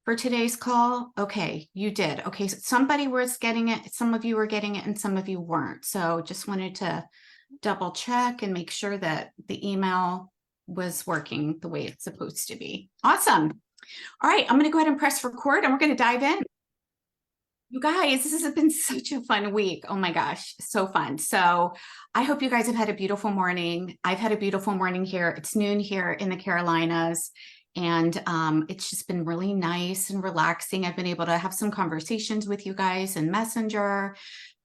for today's call? Okay, you did. Okay, so somebody was getting it, some of you were getting it, and some of you weren't. So just wanted to double check and make sure that the email was working the way it's supposed to be. Awesome. All right, I'm going to go ahead and press record and we're going to dive in. You guys, this has been such a fun week. Oh my gosh, so fun. So I hope you guys have had a beautiful morning. I've had a beautiful morning here. It's noon here in the Carolinas. And it's just been really nice and relaxing. I've been able to have some conversations with you guys in Messenger,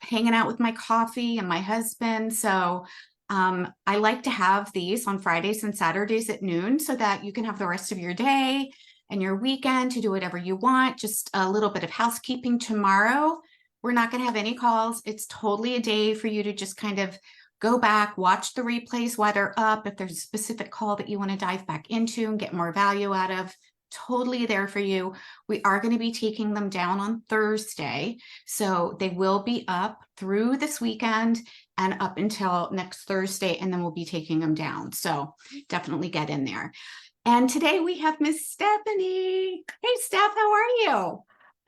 hanging out with my coffee and my husband. So I like to have these on Fridays and Saturdays at noon so that you can have the rest of your day and your weekend to do whatever you want. Just a little bit of housekeeping tomorrow. We're not going to have any calls. It's totally a day for you to just kind of go back, watch the replays while they're up. If there's a specific call that you want to dive back into and get more value out of, totally there for you. We are going to be taking them down on Thursday. So they will be up through this weekend and up until next Thursday, and then we'll be taking them down. So definitely get in there. And today we have Miss Stephanie. Hey, Steph, how are you?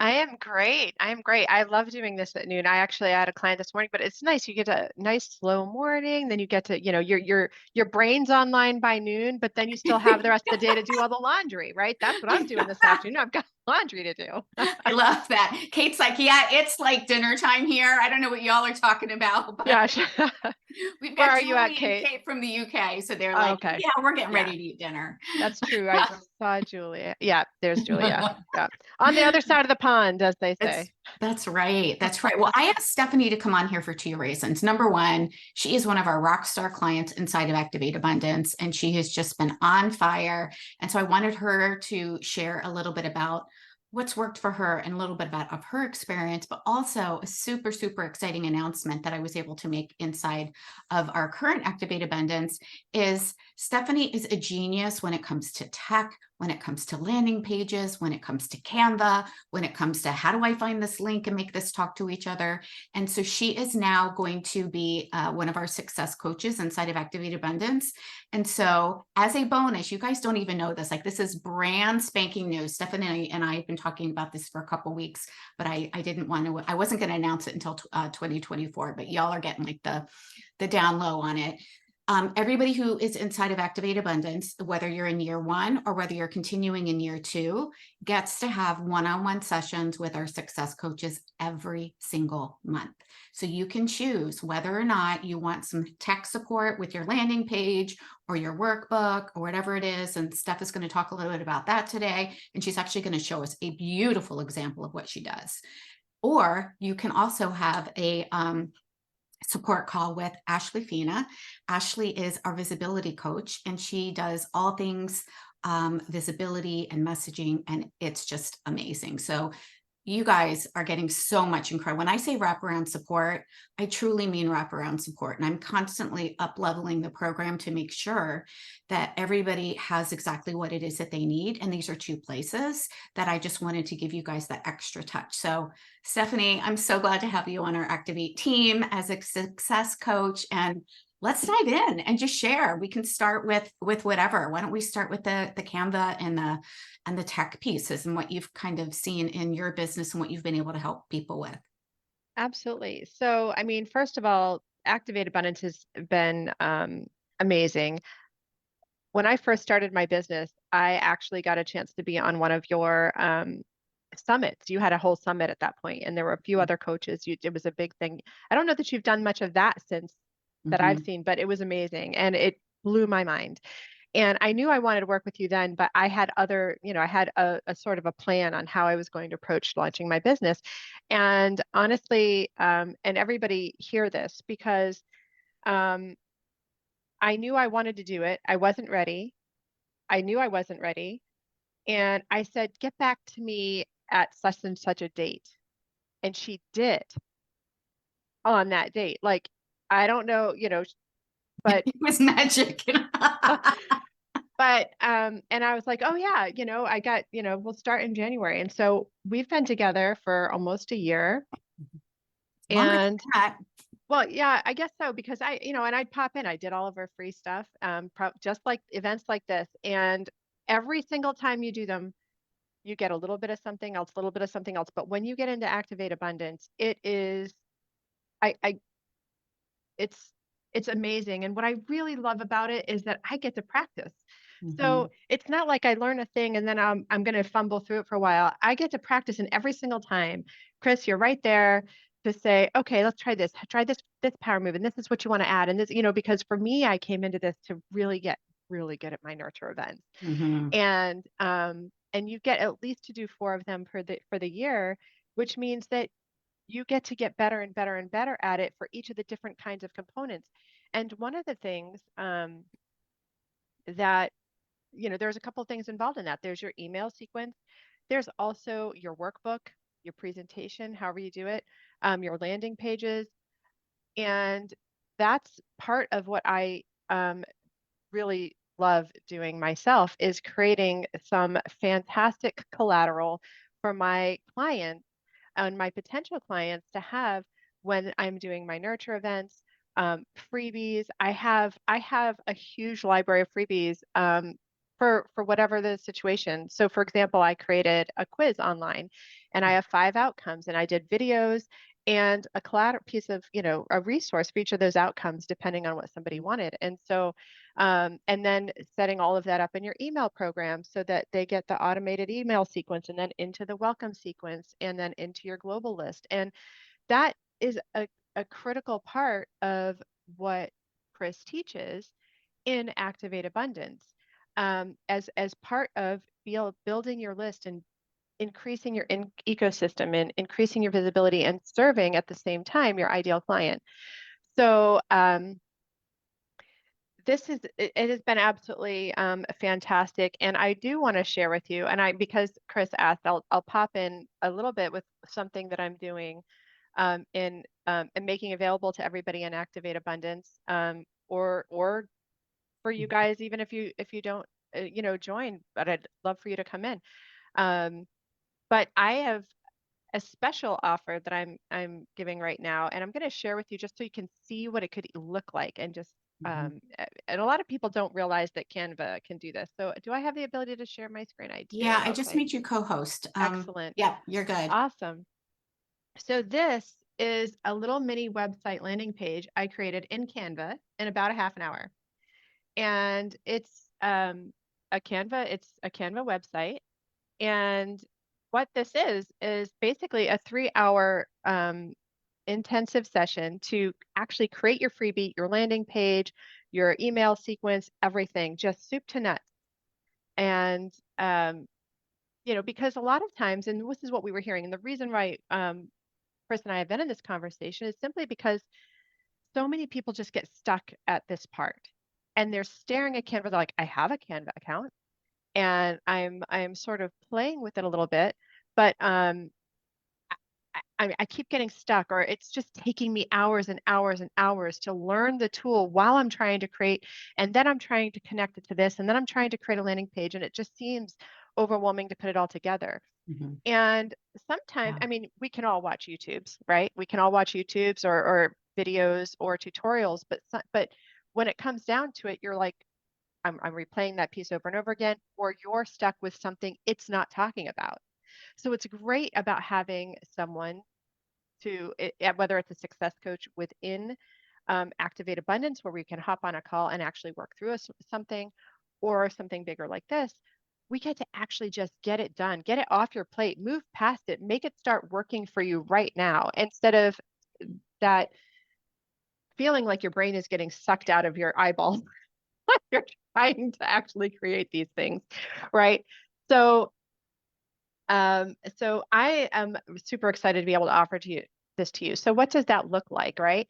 I am great. I am great. I love doing this at noon. I actually had a client this morning, but it's nice. You get a nice slow morning, then you get to, your brain's online by noon, but then you still have the rest of the day to do all the laundry, right? That's what I'm doing this afternoon. I've got laundry to do. I love that. Kate's like, yeah, it's like dinner time here. I don't know what y'all are talking about, but Yeah. we've Where got are you at, Julie and Kate? Kate from the UK. So they're Oh, like, okay. yeah, we're getting Yeah, ready to eat dinner. that's true. I saw Julia. Yeah, there's Julia. Yeah. On the other side of the pond, as they It's say. that's right. That's right. Well, I asked Stephanie to come on here for two reasons. Number one, she is one of our rock star clients inside of Activate Abundance, and she has just been on fire. And so I wanted her to share a little bit about what's worked for her and a little bit about of her experience, but also a super, super exciting announcement that I was able to make inside of our current Activate Abundance is Stephanie is a genius when it comes to tech, when it comes to landing pages, when it comes to Canva, when it comes to how do I find this link and make this talk to each other. And so she is now going to be one of our success coaches inside of Activate Abundance. And so as a bonus, you guys don't even know this, like this is brand spanking new. Stephanie and I have been talking about this for a couple weeks, but I wasn't going to announce it until 2024, but y'all are getting like the down low on it. Everybody who is inside of Activate Abundance, whether you're in year one or whether you're continuing in year two, gets to have one-on-one sessions with our success coaches every single month. So you can choose whether or not you want some tech support with your landing page or your workbook or whatever it is. And Steph is going to talk a little bit about that today. And she's actually going to show us a beautiful example of what she does. Or you can also have a support call with Ashley Fina. Ashley is our visibility coach, and she does all things visibility and messaging, and it's just amazing. So you guys are getting so much incredible. When I say wraparound support, I truly mean wraparound support. And I'm constantly up leveling the program to make sure that everybody has exactly what it is that they need. And these are two places that I just wanted to give you guys that extra touch. So Stephanie, I'm so glad to have you on our Activate team as a success coach. And let's dive in and just share. We can start with whatever. Why don't we start with the Canva and the tech pieces and what you've kind of seen in your business and what you've been able to help people with? Absolutely. So, I mean, first of all, Activate Abundance has been amazing. When I first started my business, I actually got a chance to be on one of your summits. You had a whole summit at that point, and there were a few other coaches. It was a big thing. I don't know that you've done much of that since that I've Mm-hmm. seen, but it was amazing, and it blew my mind. And I knew I wanted to work with you then, but I had I had a sort of a plan on how I was going to approach launching my business. And honestly, and everybody hear this because um, I knew I wanted to do it. I wasn't ready. I knew I wasn't ready. And I said, get back to me at such and such a date. And she did on that date. Like, I don't know, but It was magic. and I was like, oh yeah, I got, we'll start in January. And so we've been together for almost a year. Longer than And that. well, yeah, I guess so, because and I'd pop in, I did all of her free stuff, just like events like this. And every single time you do them, you get a little bit of something else, a little bit of something else. But when you get into Activate Abundance, it is, I it's it's amazing. And what I really love about it is that I get to practice. Mm-hmm. So it's not like I learn a thing and then I'm going to fumble through it for a while. I get to practice, and every single time, Chris, you're right there to say, okay, let's try this power move, and this is what you want to add. And this, because for me, I came into this to really good at my nurture events. Mm-hmm. And you get at least to do 4 of them for the year, which means that you get to get better and better and better at it for each of the different kinds of components. And one of the things that, there's a couple of things involved in that. There's your email sequence. There's also your workbook, your presentation, however you do it, your landing pages. And that's part of what I really love doing myself, is creating some fantastic collateral for my clients and my potential clients to have when I'm doing my nurture events, freebies. I have a huge library of freebies for whatever the situation. So for example, I created a quiz online, and I have 5 outcomes, and I did videos and a collateral piece of, a resource for each of those outcomes, depending on what somebody wanted. And so, and then setting all of that up in your email program so that they get the automated email sequence, and then into the welcome sequence, and then into your global list. And that is a critical part of what Chris teaches in Activate Abundance, as part of building your list and increasing your ecosystem and increasing your visibility and serving at the same time your ideal client. So it has been absolutely fantastic. And I do want to share with you, and because Chris asked, I'll pop in a little bit with something that I'm doing in and making available to everybody in Activate Abundance, or for you guys, even if you don't join, but I'd love for you to come in. But I have a special offer that I'm giving right now, and I'm going to share with you just so you can see what it could look like, and just Mm-hmm. and a lot of people don't realize that Canva can do this. So do I have the ability to share my screen? I Yeah, do. I just Okay, made you co-host. excellent, Yeah, you're good. awesome. So this is a little mini website landing page I created in Canva in about a half an hour, and it's a Canva website. And what this is basically a 3-hour intensive session to actually create your freebie, your landing page, your email sequence, everything, just soup to nuts. And because a lot of times, and this is what we were hearing, and the reason why Chris and I have been in this conversation is simply because so many people just get stuck at this part, and they're staring at Canva. They're like, I have a Canva account, and I'm sort of playing with it a little bit, but I keep getting stuck, or it's just taking me hours and hours and hours to learn the tool while I'm trying to create, and then I'm trying to connect it to this, and then I'm trying to create a landing page, and it just seems overwhelming to put it all together. Mm-hmm. And sometimes, Yeah. I mean, we can all watch YouTubes, right? We can all watch YouTubes or videos or tutorials, but when it comes down to it, you're like, I'm replaying that piece over and over again, or you're stuck with something it's not talking about. So it's great about having someone whether it's a success coach within Activate Abundance, where we can hop on a call and actually work through something, or something bigger like this. We get to actually just get it done, get it off your plate, move past it, make it start working for you right now, instead of that feeling like your brain is getting sucked out of your eyeballs when you're trying to actually create these things, right? So I am super excited to be able to offer this to you. So what does that look like, right?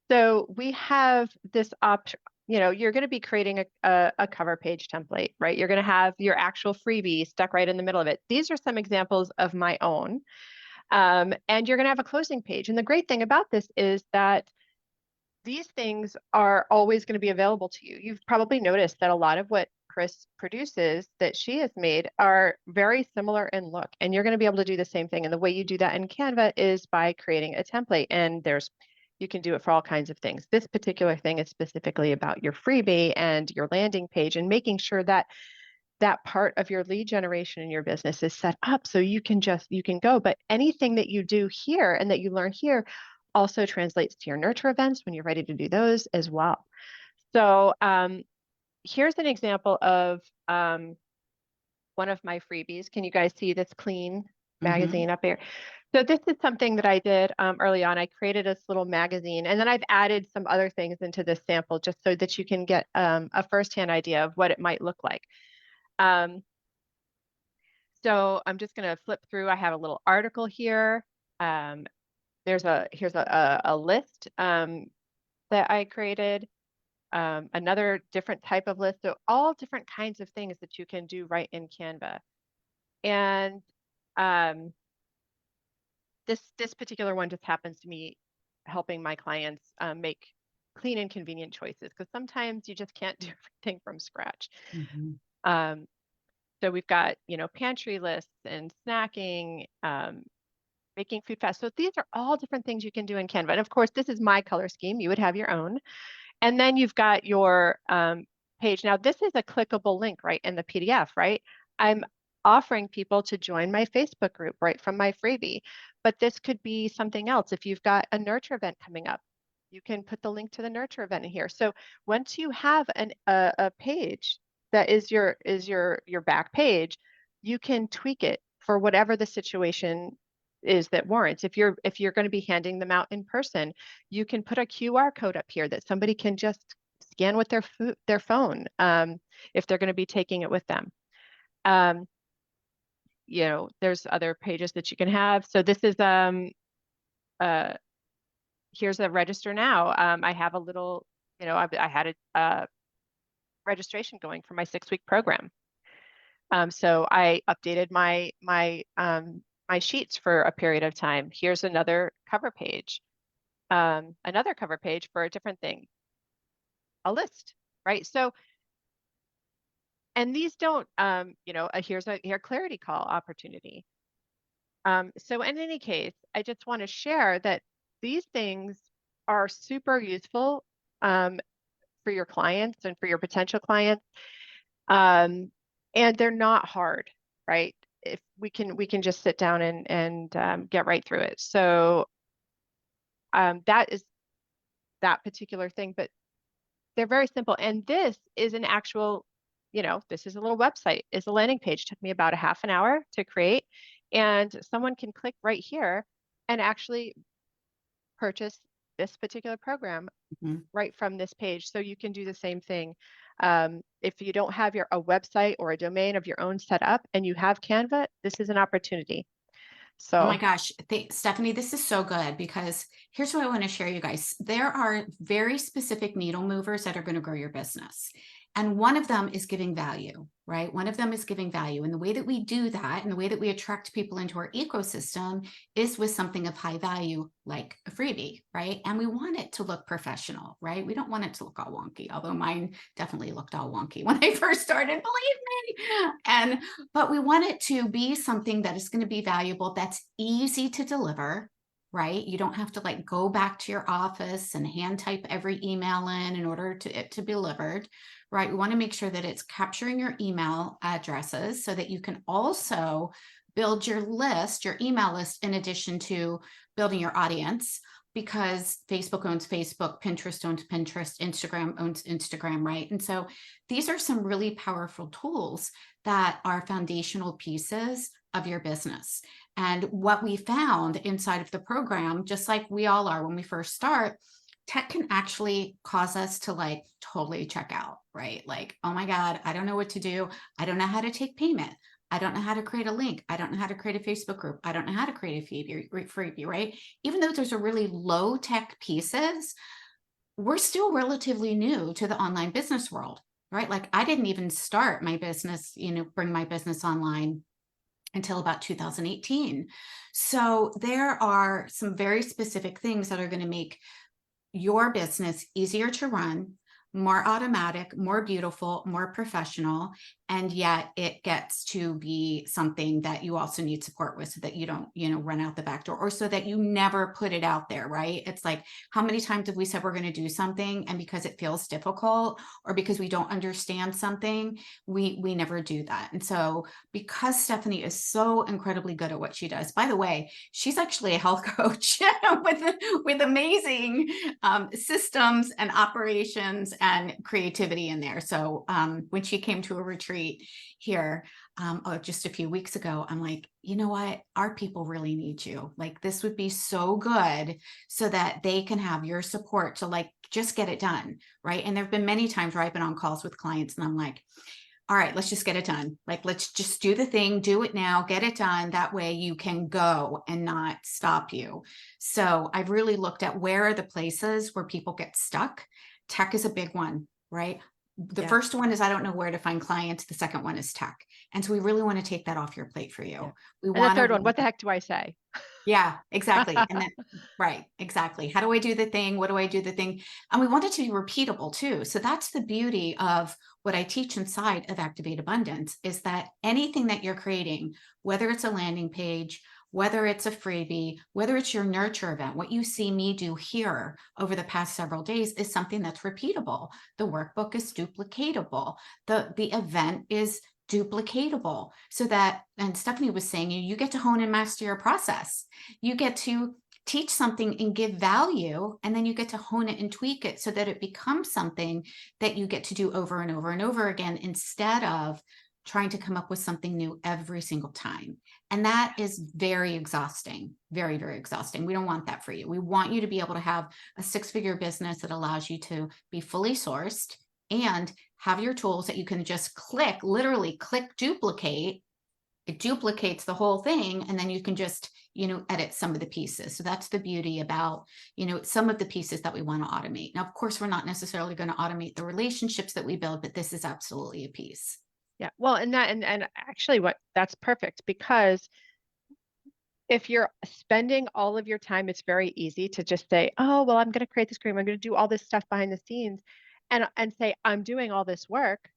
So we have this option. You're going to be creating a cover page template, right? You're going to have your actual freebie stuck right in the middle of it. These are some examples of my own. And you're going to have a closing page. And the great thing about this is that these things are always going to be available to you. You've probably noticed that a lot of what Chris produces that she has made are very similar in look, and you're going to be able to do the same thing. And the way you do that in Canva is by creating a template, and you can do it for all kinds of things. This particular thing is specifically about your freebie and your landing page, and making sure that that part of your lead generation in your business is set up so you can go. But anything that you do here and that you learn here also translates to your nurture events when you're ready to do those as well. So here's an example of one of my freebies. Can you guys see this clean magazine up here? So this is something that I did early on. I created this little magazine, and then I've added some other things into this sample just so that you can get a firsthand idea of what it might look like. So I'm just going to flip through. I have a little article here. Here's a list that I created. Another different type of list. So all different kinds of things that you can do right in Canva. And this particular one just happens to me helping my clients make clean and convenient choices, because sometimes you just can't do everything from scratch. So we've got, pantry lists and snacking, making food fast. So these are all different things you can do in Canva. And of course, this is my color scheme. You would have your own. And then you've got your page. Now, this is a clickable link right in the PDF, right? I'm offering people to join my Facebook group right from my freebie, but this could be something else. If you've got a nurture event coming up, you can put the link to the nurture event in here. So once you have a page that is your back page, you can tweak it for whatever the situation is that warrants. If you're going to be handing them out in person, you can put a QR code up here that somebody can just scan with their phone if they're going to be taking it with them. There's other pages that you can have. So this is here's a register now. I have a little, I had a registration going for my 6-week program. So I updated my sheets for a period of time. Here's another cover page for a different thing, a list, right? So, and these don't, here's a clarity call opportunity. So in any case, I just want to share that these things are super useful for your clients and for your potential clients. And they're not hard, right? If we can just sit down and get right through it. So that is that particular thing, but they're very simple. And this is an actual, this is a little website. It's a landing page. It took me about a half an hour to create, and someone can click right here and actually purchase this particular program right from this page. So you can do the same thing. If you don't have a website or a domain of your own set up and you have Canva, this is an opportunity. So, oh my gosh, Stephanie, this is so good, because here's what I want to share, you guys. There are very specific needle movers that are going to grow your business. And one of them is giving value, right? One of them is giving value. And the way that we do that, and the way that we attract people into our ecosystem, is with something of high value, like a freebie, right? And we want it to look professional, right? We don't want it to look all wonky, although mine definitely looked all wonky when I first started, believe me. But we want it to be something that is going to be valuable, that's easy to deliver, right? You don't have to go back to your office and hand type every email in order to it to be delivered, right? We want to make sure that it's capturing your email addresses so that you can also build your email list, in addition to building your audience, because Facebook owns Facebook, Pinterest owns Pinterest, Instagram owns Instagram, right? And so these are some really powerful tools that are foundational pieces of your business. And what we found inside of the program, just like we all are when we first start, tech can actually cause us to totally check out, right? Oh my God, I don't know what to do. I don't know how to take payment. I don't know how to create a link. I don't know how to create a Facebook group. I don't know how to create a freebie, right? Even though those are really low tech pieces, we're still relatively new to the online business world, right? I didn't even start my business, bring my business online until about 2018. So there are some very specific things that are going to make your business easier to run, more automatic, more beautiful, more professional. And yet it gets to be something that you also need support with so that you don't, run out the back door, or so that you never put it out there, right? It's like, how many times have we said we're going to do something, and because it feels difficult or because we don't understand something, we never do that. And so because Stephanie is so incredibly good at what she does, by the way, she's actually a health coach with amazing systems and operations and creativity in there. So when she came to a retreat here just a few weeks ago, I'm like, you know what? Our people really need you. Like, this would be so good so that they can have your support to like just get it done, right? And there have been many times where I've been on calls with clients and I'm like, all right, let's just get it done. Like, let's just do the thing, do it now, get it done. That way you can go and not stop you. So I've really looked at where are the places where people get stuck. Tech is a big one, right? The first one is, I don't know where to find clients. The second one is tech. And so we really want to take that off your plate for you. We And want the third to, one, what the heck do I say? yeah, exactly. And then, right, exactly. How do I do the thing? What do I do the thing? And we want it to be repeatable too. So that's the beauty of what I teach inside of Activate Abundance, is that anything that you're creating, whether it's a landing page, whether it's a freebie, whether it's your nurture event, what you see me do here over the past several days is something that's repeatable. The workbook is duplicatable. The event is duplicatable, so that, and Stephanie was saying, you get to hone and master your process. You get to teach something and give value, and then you get to hone it and tweak it so that it becomes something that you get to do over and over and over again, instead of trying to come up with something new every single time. And that is very exhausting, very, very exhausting. We don't want that for you. We want you to be able to have a six-figure business that allows you to be fully sourced and have your tools that you can just click, literally click duplicate. It duplicates the whole thing, and then you can just, edit some of the pieces. So that's the beauty about, some of the pieces that we want to automate. Now, of course, we're not necessarily going to automate the relationships that we build, but this is absolutely a piece. Yeah. Well, and actually that's perfect, because if you're spending all of your time, it's very easy to just say, oh, well, I'm going to create this cream, I'm going to do all this stuff behind the scenes, and say, I'm doing all this work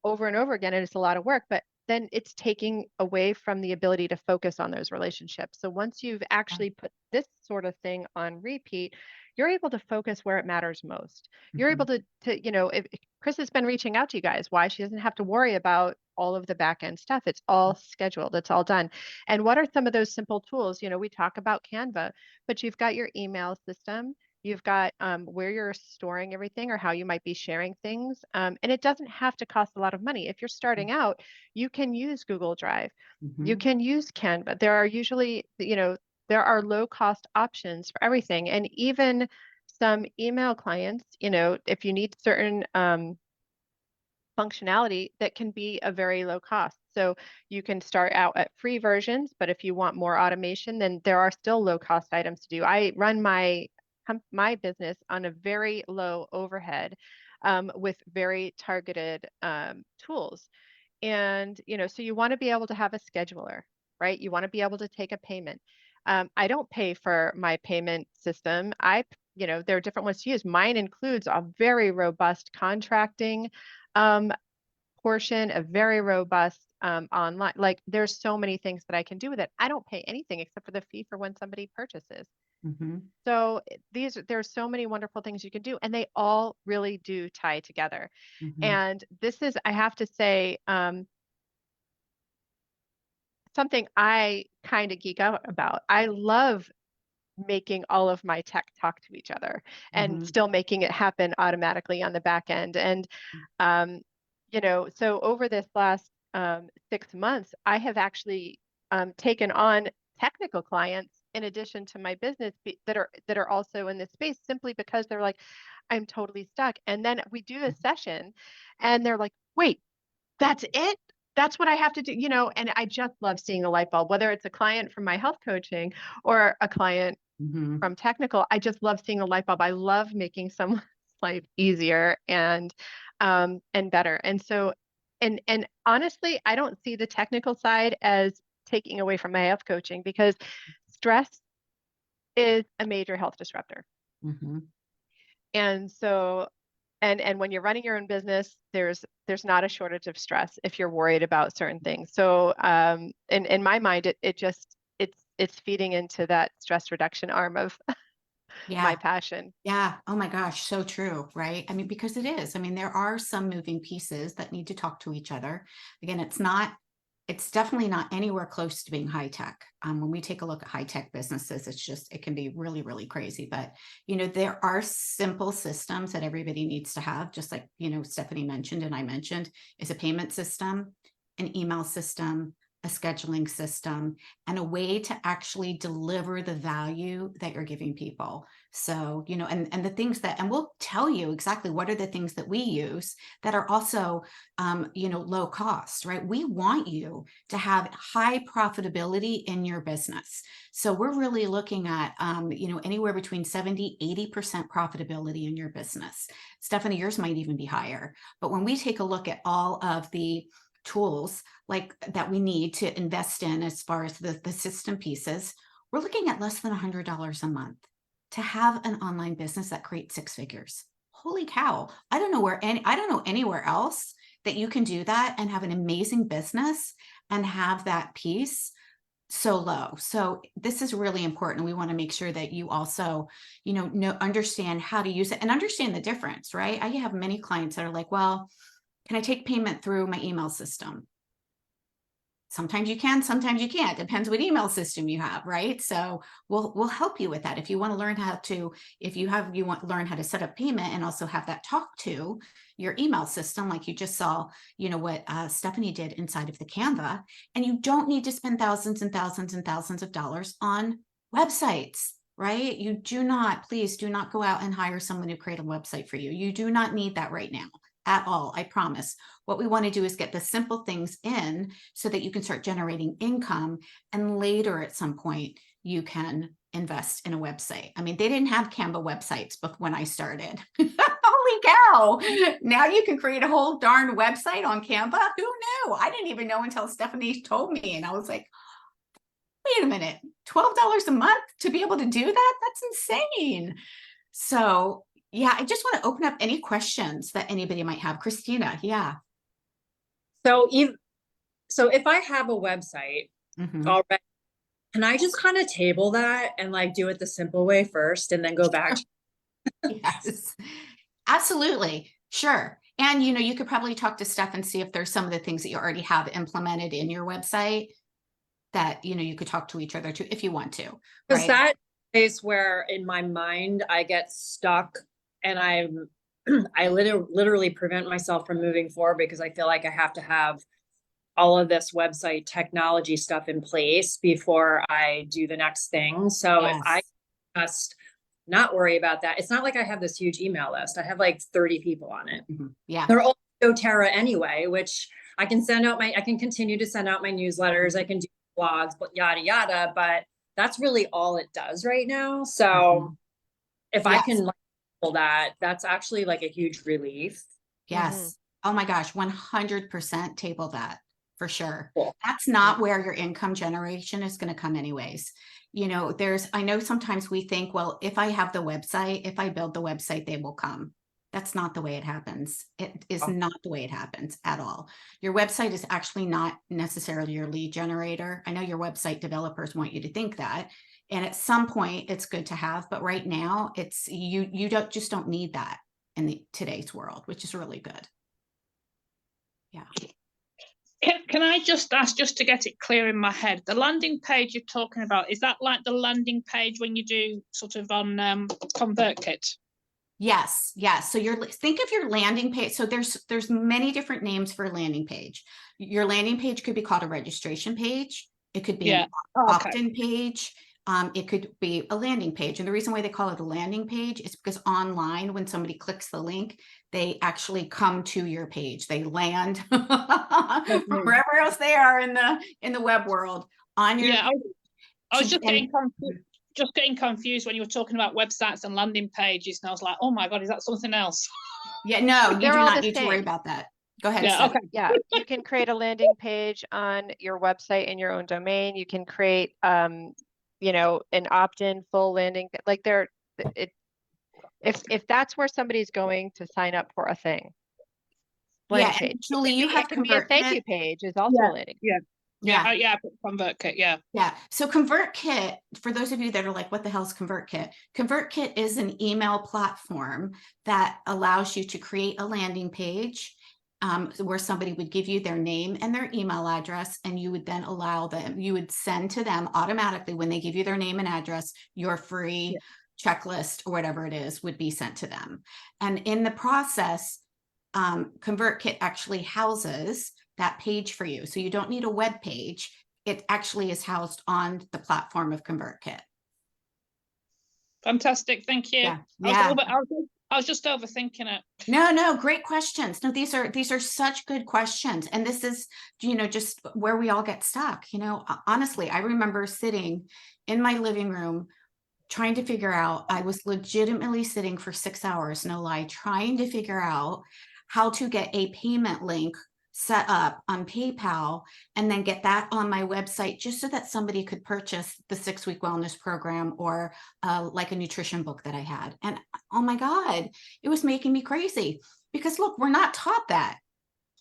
over and over again, and it's a lot of work, but then it's taking away from the ability to focus on those relationships. So once you've actually put this sort of thing on repeat, you're able to focus where it matters most. You're able to if Chris has been reaching out to you guys, why? She doesn't have to worry about all of the back end stuff. It's all scheduled, it's all done. And what are some of those simple tools? We talk about Canva, but you've got your email system. You've got where you're storing everything, or how you might be sharing things. And it doesn't have to cost a lot of money. If you're starting out, you can use Google Drive. You can use Canva. There are usually, there are low cost options for everything. And even some email clients, if you need certain functionality, that can be a very low cost. So you can start out at free versions, but if you want more automation, then there are still low cost items to do. I run my business on a very low overhead with very targeted tools. And, so you want to be able to have a scheduler, right? You want to be able to take a payment. I don't pay for my payment system. There are different ones to use. Mine includes a very robust contracting portion, a very robust online. Like, there's so many things that I can do with it. I don't pay anything except for the fee for when somebody purchases. So there's so many wonderful things you can do, and they all really do tie together. And this is, I have to say, something I kind of geek out about. I love making all of my tech talk to each other and still making it happen automatically on the back end. And, so over this last 6 months, I have actually taken on technical clients in addition to my business that are also in this space, simply because they're like, I'm totally stuck. And then we do a session and they're like, wait, that's it? That's what I have to do, and I just love seeing the light bulb, whether it's a client from my health coaching or a client from technical. I just love seeing the light bulb. I love making someone's life easier and better. And so, and honestly, I don't see the technical side as taking away from my health coaching, because stress is a major health disruptor. And so And when you're running your own business, there's not a shortage of stress if you're worried about certain things. So in my mind, it's feeding into that stress reduction arm of my Yeah. passion. Yeah. Oh my gosh. So true. Right. I mean, because it is. I mean, there are some moving pieces that need to talk to each other. Again, it's definitely not anywhere close to being high tech. When we take a look at high tech businesses, it can be really, really crazy. But, there are simple systems that everybody needs to have, just like, Stephanie mentioned and I mentioned, is a payment system, an email system, a scheduling system, and a way to actually deliver the value that you're giving people. So, and the things that, and we'll tell you exactly what are the things that we use that are also, low cost, right? We want you to have high profitability in your business. So we're really looking at, anywhere between 70–80% profitability in your business. Stephanie, yours might even be higher. But when we take a look at all of the tools like that we need to invest in as far as the system pieces, we're looking at less than $100 a month to have an online business that creates 6 figures. Holy cow. I don't know anywhere else that you can do that and have an amazing business and have that piece so low. So this is really important. We want to make sure that you also, understand how to use it and understand the difference, right? I have many clients that are like, well, can I take payment through my email system? Sometimes you can, sometimes you can't. Depends what email system you have, right? So we'll help you with that. If you want to learn how to, you want to learn how to set up payment and also have that talk to your email system, like you just saw, what Stephanie did inside of the Canva, and you don't need to spend thousands and thousands and thousands of dollars on websites, right? You do not, please do not go out and hire someone to create a website for you. You do not need that right now at all. I promise. What we want to do is get the simple things in so that you can start generating income. And later at some point, you can invest in a website. I mean, they didn't have Canva websites but when I started. Holy cow. Now you can create a whole darn website on Canva. Who knew? I didn't even know until Stephanie told me. And I was like, wait a minute, $12 a month to be able to do that? That's insane. So yeah, I just want to open up any questions that anybody might have. Christina, yeah. So if I have a website already, can I just kind of table that and like do it the simple way first and then go back to Yes, absolutely. Sure. And you could probably talk to Steph and see if there's some of the things that you already have implemented in your website that you could talk to each other to if you want to. Because right? that place where in my mind I get stuck and I literally prevent myself from moving forward because I feel like I have to have all of this website technology stuff in place before I do the next thing. So if I Yes. just not worry about that, it's not like I have this huge email list. I have like 30 people on it. Yeah. They're all doTERRA anyway, which I can continue to send out my newsletters. I can do blogs, but yada, yada, but that's really all it does right now. So if I Yes. can like pull that, that's actually like a huge relief. Yes. Oh my gosh, 100% table that for sure. Cool. That's not where your income generation is going to come anyways. I know sometimes we think, well, if I have the website, if I build the website, they will come. That's not the way it happens. It is not the way it happens at all. Your website is actually not necessarily your lead generator. I know your website developers want you to think that. And at some point it's good to have, but right now it's you don't need that in today's world, which is really good. Yeah. Can I just ask, just to get it clear in my head, the landing page you're talking about, is that like the landing page when you do sort of on ConvertKit? Yes. Yes. So think of your landing page. So there's many different names for a landing page. Your landing page could be called a registration page. It could be an opt-in page. It could be a landing page. And the reason why they call it a landing page is because online, when somebody clicks the link, they actually come to your page. They land from wherever else they are in the web world on your page. I was just getting confused when you were talking about websites and landing pages, and I was like, oh my God, is that something else? Yeah, no, you do all not the need to worry same. about that. Go ahead. Yeah, okay. Yeah, you can create a landing page on your website in your own domain. You can create, an opt-in full landing, like If that's where somebody's going to sign up for a thing, Yeah, landing and page. Julie, you have It can be a thank ConvertKit. you page is also Yeah. a landing. Yeah. Yeah. Yeah, ConvertKit, yeah. Yeah. So ConvertKit, for those of you that are like, what the hell is ConvertKit? ConvertKit is an email platform that allows you to create a landing page where somebody would give you their name and their email address, and you would then allow them, you would send to them automatically when they give you their name and address, your free checklist or whatever it is would be sent to them. And in the process, ConvertKit actually houses that page for you. So you don't need a web page. It actually is housed on the platform of ConvertKit. Fantastic, thank you. Yeah. Yeah. I was just overthinking it. No, great questions. No, these are such good questions. And this is, just where we all get stuck. Honestly, I remember sitting in my living room trying to figure out, I was legitimately sitting for 6 hours, no lie, trying to figure out how to get a payment link set up on PayPal and then get that on my website just so that somebody could purchase the 6-week wellness program or like a nutrition book that I had. And oh my God, it was making me crazy because look, we're not taught that.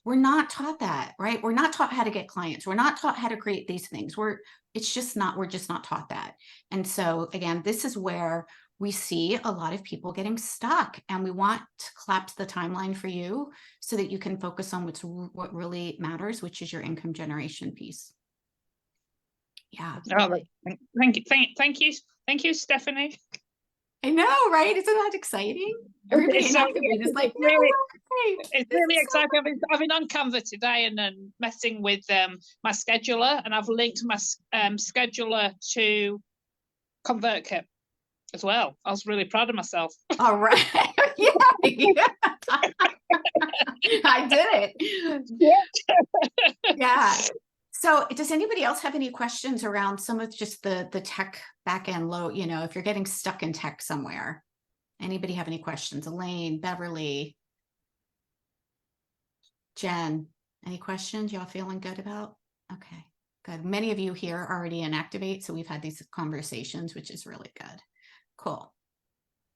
We're not taught that, right? We're not taught how to get clients. We're not taught how to create these things. We're just not taught that. And so again, this is where we see a lot of people getting stuck, and we want to collapse the timeline for you so that you can focus on what really matters, which is your income generation piece. Yeah. Oh, thank you, Stephanie. I know, right? Isn't that exciting? Everybody in Activate is like, it's really exciting. I've been on Canva today and then messing with my scheduler, and I've linked my scheduler to ConvertKit as well. I was really proud of myself. All right. Yeah. I did it. Yeah. So does anybody else have any questions around some of just the tech backend load, if you're getting stuck in tech somewhere? Anybody have any questions? Elaine, Beverly, Jen, any questions y'all feeling good about? Okay, good. Many of you here are already in Activate, so we've had these conversations, which is really good. Cool.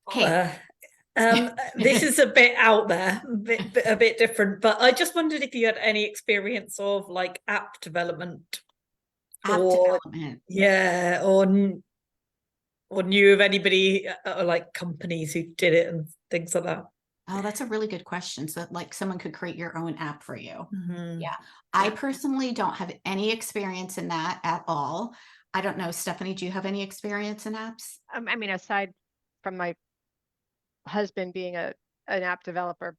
Okay. This is a bit out there, a bit different, but I just wondered if you had any experience of like app development. Yeah, or knew of anybody or like companies who did it and things like that. Oh, that's a really good question. So like someone could create your own app for you. Mm-hmm. Yeah. I personally don't have any experience in that at all. I don't know, Stephanie, do you have any experience in apps? I mean, aside from my husband being an app developer.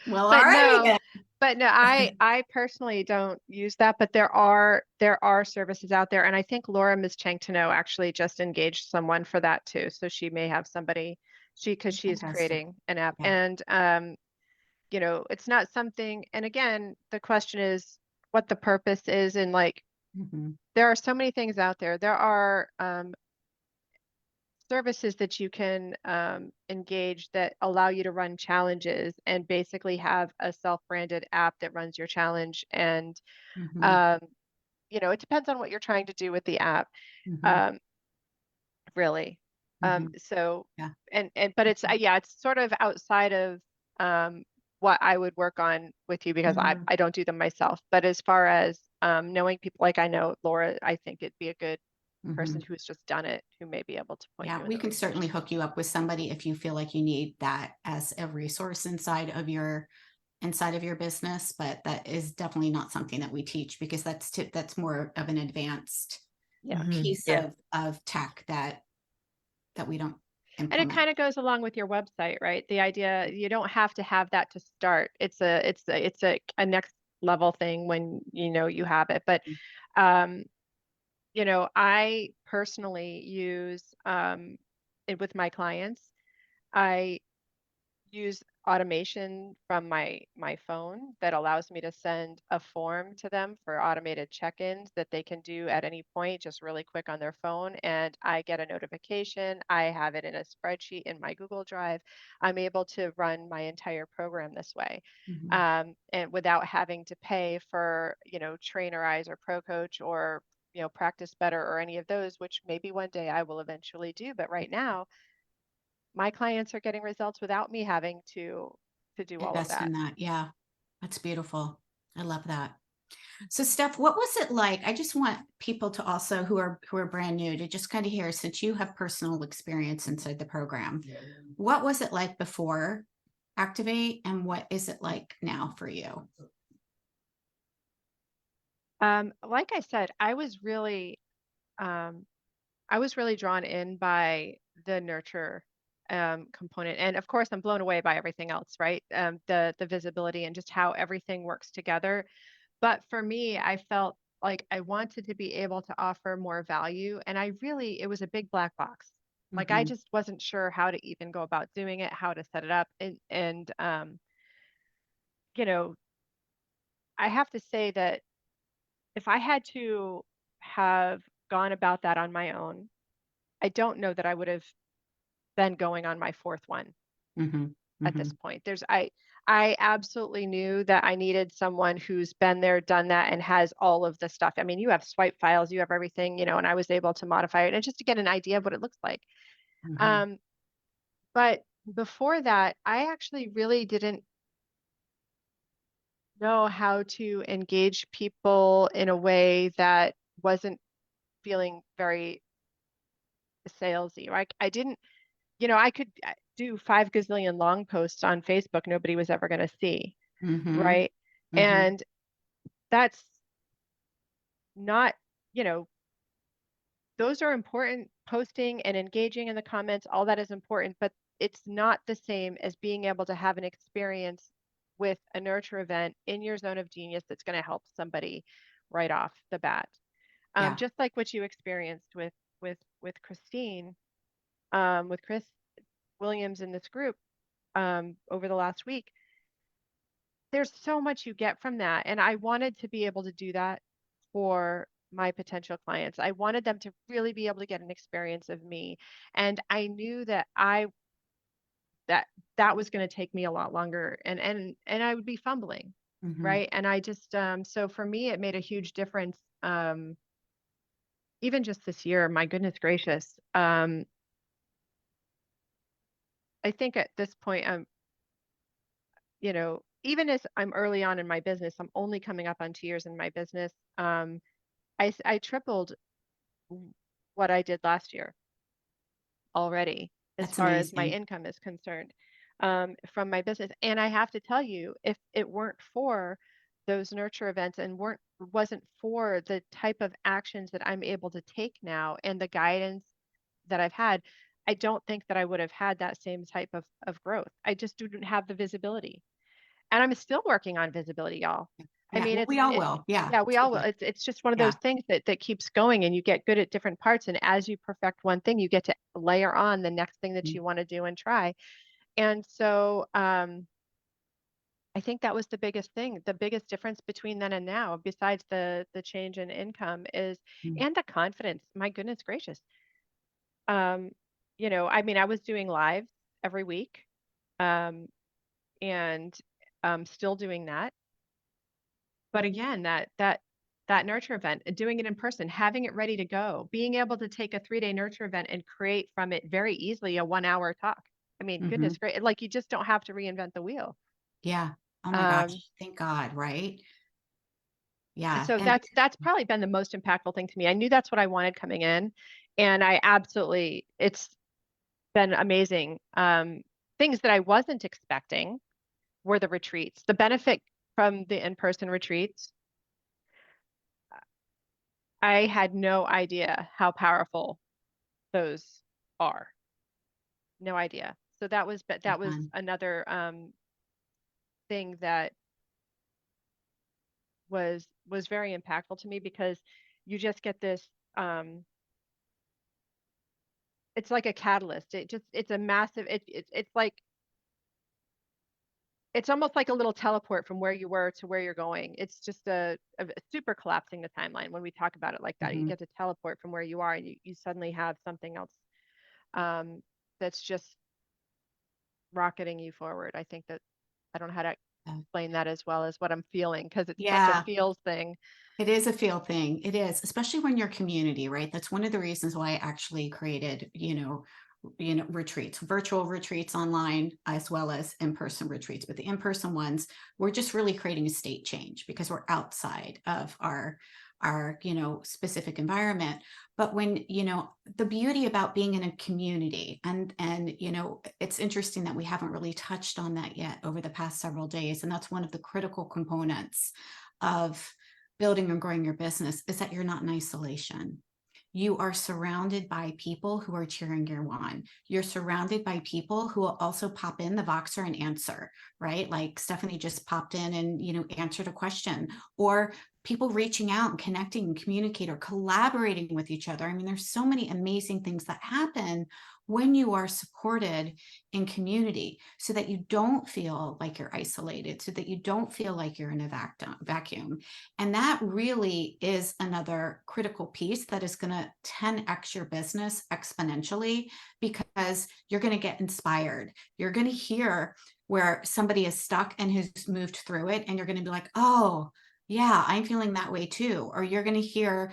Well, all right. But no, I personally don't use that, but there are services out there. And I think Laura Mischangtano actually just engaged someone for that too. So she may have somebody, because she's creating an app. Yeah. And it's not something, and again, the question is what the purpose is. And like, there are so many things out there. There are services that you can engage that allow you to run challenges and basically have a self-branded app that runs your challenge. And it depends on what you're trying to do with the app, really. So yeah. But it's it's sort of outside of what I would work on with you, because I don't do them myself. But as far as knowing people, like I know Laura, I think it'd be a good person who's just done it, who may be able to point you. We can certainly hook you up with somebody if you feel like you need that as a resource inside of your business, but that is definitely not something that we teach, because that's more of an advanced piece of tech that we don't implement. And it kind of goes along with your website, right? The idea, you don't have to have that to start. It's a next level thing when you have it. But I personally use it with my clients. I use automation from my phone that allows me to send a form to them for automated check-ins that they can do at any point, just really quick on their phone. And I get a notification. I have it in a spreadsheet in my Google Drive. I'm able to run my entire program this way, and without having to pay for, Trainerize or Pro Coach or Practice Better or any of those, which maybe one day I will eventually do. But right now, my clients are getting results without me having to do all of Invest that. in that. Yeah. That's beautiful. I love that. So Steph, what was it like? I just want people to also who are brand new to just kind of hear, since you have personal experience inside the program, what was it like before Activate and what is it like now for you? Like I said, I was really drawn in by the nurture component. And of course, I'm blown away by everything else, right? The visibility and just how everything works together. But for me, I felt like I wanted to be able to offer more value. And it was a big black box. Like I Mhm. just wasn't sure how to even go about doing it, how to set it up. And you know, I have to say that if I had to have gone about that on my own, I don't know that I would have been going on my fourth one Mhm. at this Mhm. point. I absolutely knew that I needed someone who's been there, done that, and has all of the stuff. I mean, you have swipe files, you have everything, and I was able to modify it and just to get an idea of what it looks like. Mhm. Um, but before that, I actually really didn't know how to engage people in a way that wasn't feeling very salesy. Right? I didn't, I could do 5 gazillion long posts on Facebook nobody was ever going to see, Mhm. right? Mhm. And that's not, you know, those are important. Posting and engaging in the comments, all that is important, but it's not the same as being able to have an experience with a nurture event in your zone of genius that's going to help somebody right off the bat. Yeah. Just like what you experienced with Christine, with Chris Williams in this group over the last week. There's so much you get from that. And I wanted to be able to do that for my potential clients. I wanted them to really be able to get an experience of me. And I knew that that that was going to take me a lot longer and I would be fumbling. Mhm. Right. And I just so for me it made a huge difference. Even just this year, my goodness gracious. I think at this point even as I'm early on in my business, I'm only coming up on 2 years in my business. I tripled what I did last year already, as That's far as my amazing. income is concerned, from my business. And I have to tell you, if it weren't for those nurture events and wasn't for the type of actions that I'm able to take now and the guidance that I've had, I don't think that I would have had that same type of growth. I just didn't have the visibility. And I'm still working on visibility, y'all. I Yeah. mean, Well, we all will. Yeah. yeah, we all will. Totally. It's just one of Yeah. those things that keeps going and you get good at different parts. And as you perfect one thing, you get to layer on the next thing that Mm. you want to do and try. And so I think that was the biggest thing, the biggest difference between then and now, besides the change in income is Mm. and the confidence. My goodness gracious. Um, I mean, I was doing lives every week, um, and still doing that. But again, that nurture event, doing it in person, having it ready to go, being able to take a 3-day nurture event and create from it very easily a 1-hour talk. I mean, goodness Mhm. great. Like you just don't have to reinvent the wheel. Yeah. Oh my Um, gosh. Thank God. Right. Yeah. so And that's probably been the most impactful thing to me. I knew that's what I wanted coming in, and it's been amazing. Things that I wasn't expecting were the retreats. The benefit from the in-person retreats, I had no idea how powerful those are. No idea. So that was fun. another thing that was very impactful to me because you just get this it's like a catalyst. It's a massive it's like it's almost like a little teleport from where you were to where you're going. It's just a super collapsing the timeline when we talk about it like that. You Mhm. get to teleport from where you are and you suddenly have something else um, that's just rocketing you forward. I think that I don't know how to Yeah. explain that as well as what I'm feeling because it's such a Yeah. feels thing. It is a feel thing. It is, especially when you're community, right? That's one of the reasons why I actually created, retreats, virtual retreats online, as well as in-person retreats. But the in-person ones, we're just really creating a state change because we're outside of our specific environment. But when, the beauty about being in a community, and it's interesting that we haven't really touched on that yet over the past several days. And that's one of the critical components of building and growing your business, is that you're not in isolation. You are surrounded by people who are cheering you on. You're surrounded by people who will also pop in the Voxer and answer, right? Like Stephanie just popped in and, answered a question, or people reaching out and connecting and communicate or collaborating with each other. I mean, there's so many amazing things that happen when you are supported in community, so that you don't feel like you're isolated, so that you don't feel like you're in a vacuum. And that really is another critical piece that is going to 10x your business exponentially, because you're going to get inspired. You're going to hear where somebody is stuck and who's moved through it, and you're going to be like, oh, yeah, I'm feeling that way too. Or you're going to hear,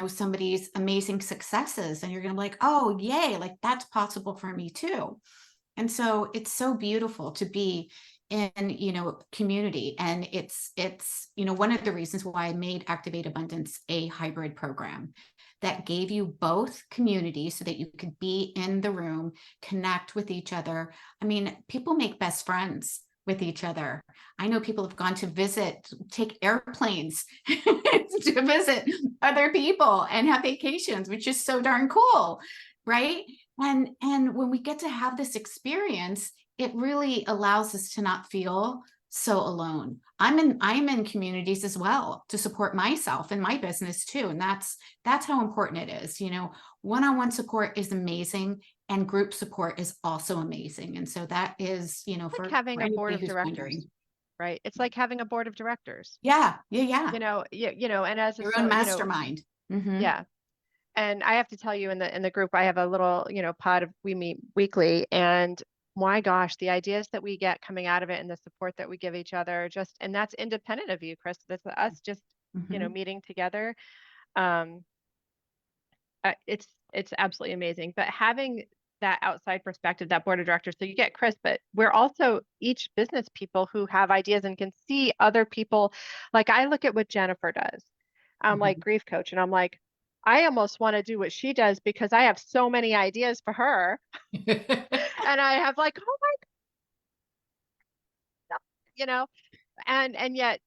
somebody's amazing successes, and you're going to be like, oh, yay, like that's possible for me too. And so it's so beautiful to be in, community. And it's, one of the reasons why I made Activate Abundance a hybrid program that gave you both communities, so that you could be in the room, connect with each other. I mean, people make best friends with each other. I know people have gone to take airplanes to visit other people and have vacations, which is so darn cool, right? And when we get to have this experience, it really allows us to not feel so alone. I'm in communities as well to support myself and my business too. And that's how important it is. One-on-one support is amazing, and group support is also amazing. And so that is, It's like having a board of directors, right? It's like having a board of directors. Yeah. And as Your own mastermind. Mm-hmm. Yeah. And I have to tell you, in the group, I have a little, pod. We meet weekly, and my gosh, the ideas that we get coming out of it and the support that we give each other, and that's independent of you, Chris. That's us just, meeting together. It's absolutely amazing. But having that outside perspective, that board of directors, so you get Chris, but we're also each business people who have ideas and can see other people. Like, I look at what Jennifer does. I'm like grief coach, and I'm like, I almost want to do what she does, because I have so many ideas for her. And I have like, oh my God, and yet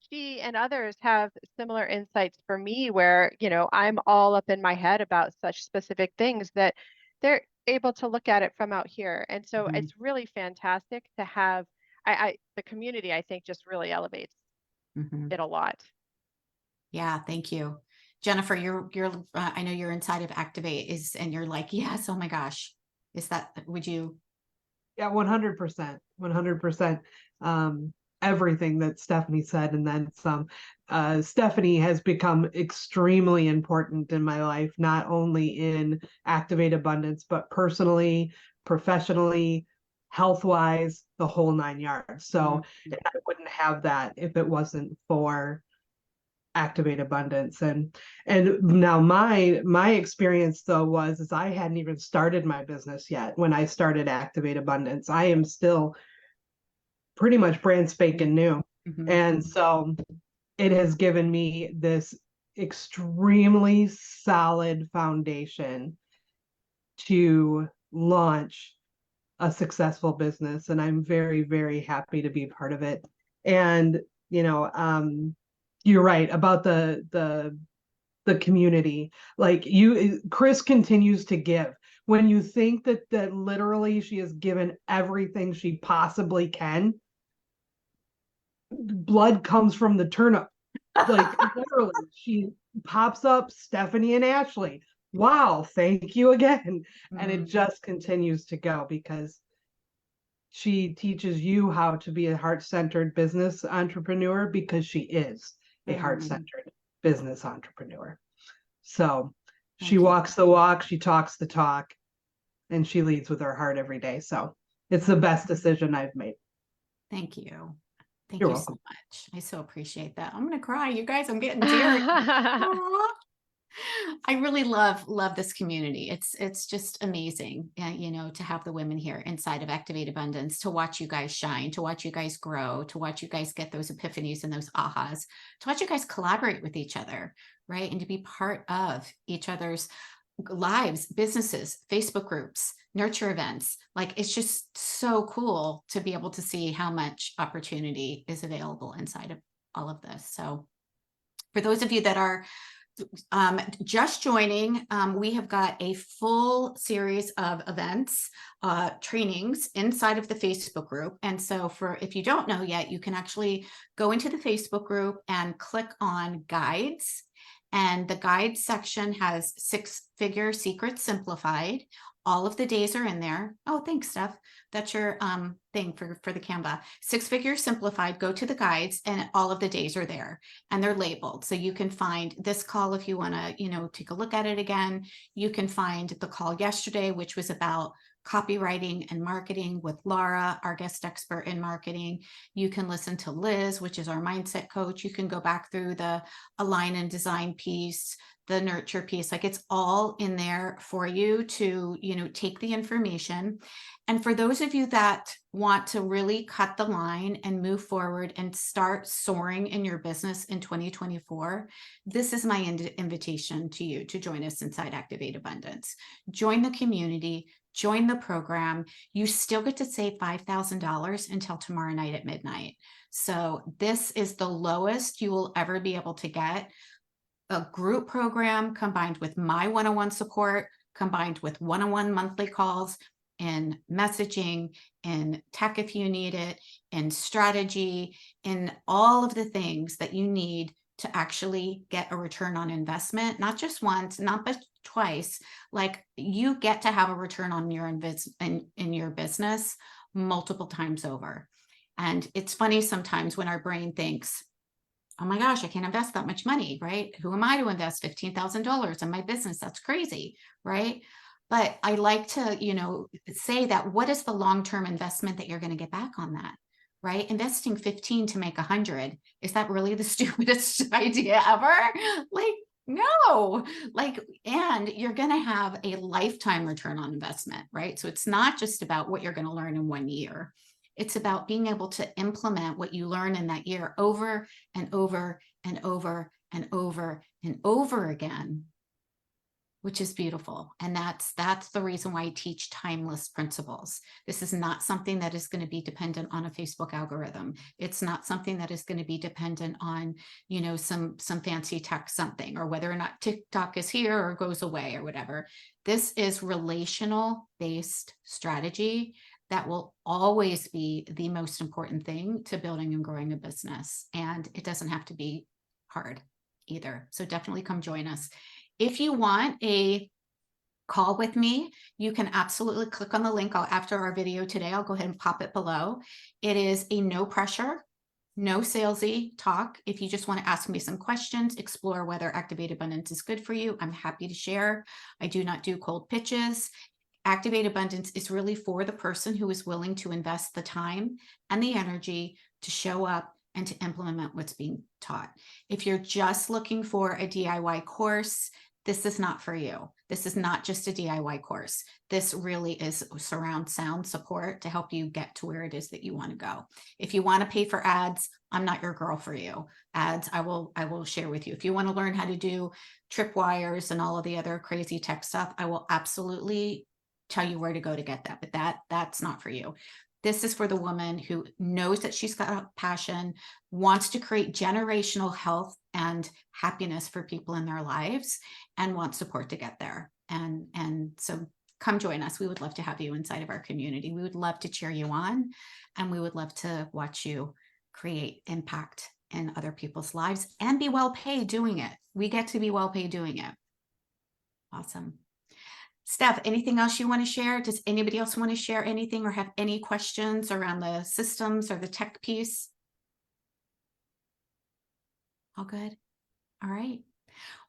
she and others have similar insights for me, where, I'm all up in my head about such specific things that they're able to look at it from out here. And so it's really fantastic to have, the community, I think, just really elevates it a lot. Yeah. Thank you. Jennifer, you're I know you're inside of Activate and you're like, yes, oh my gosh. Would you? Yeah, 100%, 100%. Everything that Stephanie said, and then some. Stephanie has become extremely important in my life, not only in Activate Abundance, but personally, professionally, health-wise, the whole 9 yards. So I wouldn't have that if it wasn't for Activate Abundance. And now my experience though is I hadn't even started my business yet when I started Activate Abundance. I am still pretty much brand spanking new. And so it has given me this extremely solid foundation to launch a successful business. And I'm very, very happy to be part of it. And, you're right about the community. Like Chris continues to give. When you think that literally she has given everything she possibly can, blood comes from the turnip. Like literally, she pops up Stephanie and Ashley. Wow, thank you again. And it just continues to go, because she teaches you how to be a heart-centered business entrepreneur, because she is a heart-centered business entrepreneur. So she walks the walk, she talks the talk, and she leads with her heart every day. So it's the best decision I've made. Thank you. Thank You're you welcome. so much. I so appreciate that. I'm going to cry, you guys. I'm getting teary. I really love this community. It's just amazing, you know, to have the women here inside of Activate Abundance, to watch you guys shine, to watch you guys grow, to watch you guys get those epiphanies and those ahas, to watch you guys collaborate with each other, right? And to be part of each other's lives, businesses, Facebook groups, nurture events. Like, it's just so cool to be able to see how much opportunity is available inside of all of this. So for those of you that are just joining, we have got a full series of events, trainings inside of the Facebook group. And so if you don't know yet, you can actually go into the Facebook group and click on guides. And the guides section has 6-figure secrets simplified. All of the days are in there. Oh, thanks, Steph. That's your thing for the Canva. 6-figure simplified. Go to the guides, and all of the days are there, and they're labeled. So you can find this call if you want to, you know, take a look at it again. You can find the call yesterday, which was about copywriting and marketing with Laura, our guest expert in marketing. You can listen to Liz, which is our mindset coach. You can go back through the align and design piece, the nurture piece. Like, it's all in there for you to, you know, take the information. And for those of you that want to really cut the line and move forward and start soaring in your business in 2024, this is my invitation to you to join us inside Activate Abundance. Join the community, join the program. You still get to save $5,000 until tomorrow night at midnight. So this is the lowest you will ever be able to get. A group program combined with my one-on-one support, combined with one-on-one monthly calls, and messaging, and tech if you need it, and strategy, and all of the things that you need to actually get a return on investment, not just once, not but twice. Like, you get to have a return on your in your business multiple times over. And it's funny sometimes when our brain thinks, oh my gosh, I can't invest that much money, right? Who am I to invest $15,000 in my business? That's crazy, right? But I like to, you know, say that what is the long-term investment that you're going to get back on that, right? Investing 15 to make 100. Is that really the stupidest idea ever? Like, no, like, and you're going to have a lifetime return on investment, right? So it's not just about what you're going to learn in 1 year. It's about being able to implement what you learn in that year over and over and over and over and over again, which is beautiful. And that's the reason why I teach timeless principles. This is not something that is going to be dependent on a Facebook algorithm. It's not something that is going to be dependent on, you know, some fancy tech something, or whether or not TikTok is here or goes away or whatever. This is relational based strategy that will always be the most important thing to building and growing a business. And it doesn't have to be hard either. So definitely come join us. If you want a call with me, you can absolutely click on the link after our video today. I'll go ahead and pop it below. It is a no pressure, no salesy talk. If you just want to ask me some questions, explore whether Activate Abundance is good for you, I'm happy to share. I do not do cold pitches. Activate Abundance is really for the person who is willing to invest the time and the energy to show up and to implement what's being taught. If you're just looking for a DIY course, this is not for you. This is not just a DIY course. This really is surround sound support to help you get to where it is that you want to go. If you want to pay for ads, I'm not your girl for you. Ads, I will share with you. If you want to learn how to do tripwires and all of the other crazy tech stuff, I will absolutely tell you where to go to get that, but that's not for you. This is for the woman who knows that she's got a passion, wants to create generational health and happiness for people in their lives, and wants support to get there. And so come join us. We would love to have you inside of our community. We would love to cheer you on, and we would love to watch you create impact in other people's lives and be well paid doing it. We get to be well paid doing it. Awesome. Steph, anything else you want to share? Does anybody else want to share anything or have any questions around the systems or the tech piece? All good. All right.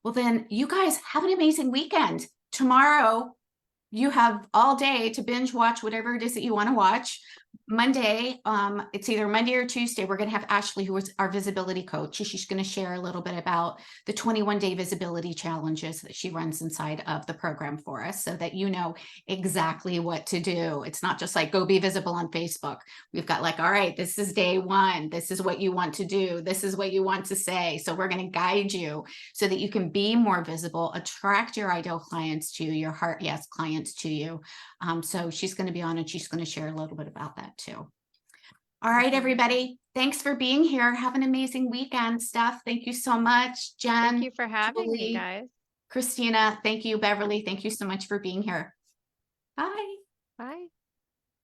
Well, then you guys have an amazing weekend. Tomorrow, you have all day to binge watch whatever it is that you want to watch. Monday, it's either Monday or Tuesday, we're gonna have Ashley, who is our visibility coach. She's gonna share a little bit about the 21-day visibility challenges that she runs inside of the program for us, so that you know exactly what to do. It's not just like, go be visible on Facebook. We've got like, all right, this is day one. This is what you want to do. This is what you want to say. So we're gonna guide you so that you can be more visible, attract your ideal clients to you, your heart yes clients to you. So she's going to be on and she's going to share a little bit about that too. All right, everybody. Thanks for being here. Have an amazing weekend, Steph. Thank you so much. Jen, Thank you for having me, Julie, guys. Christina, thank you. Beverly, thank you so much for being here. Bye. Bye.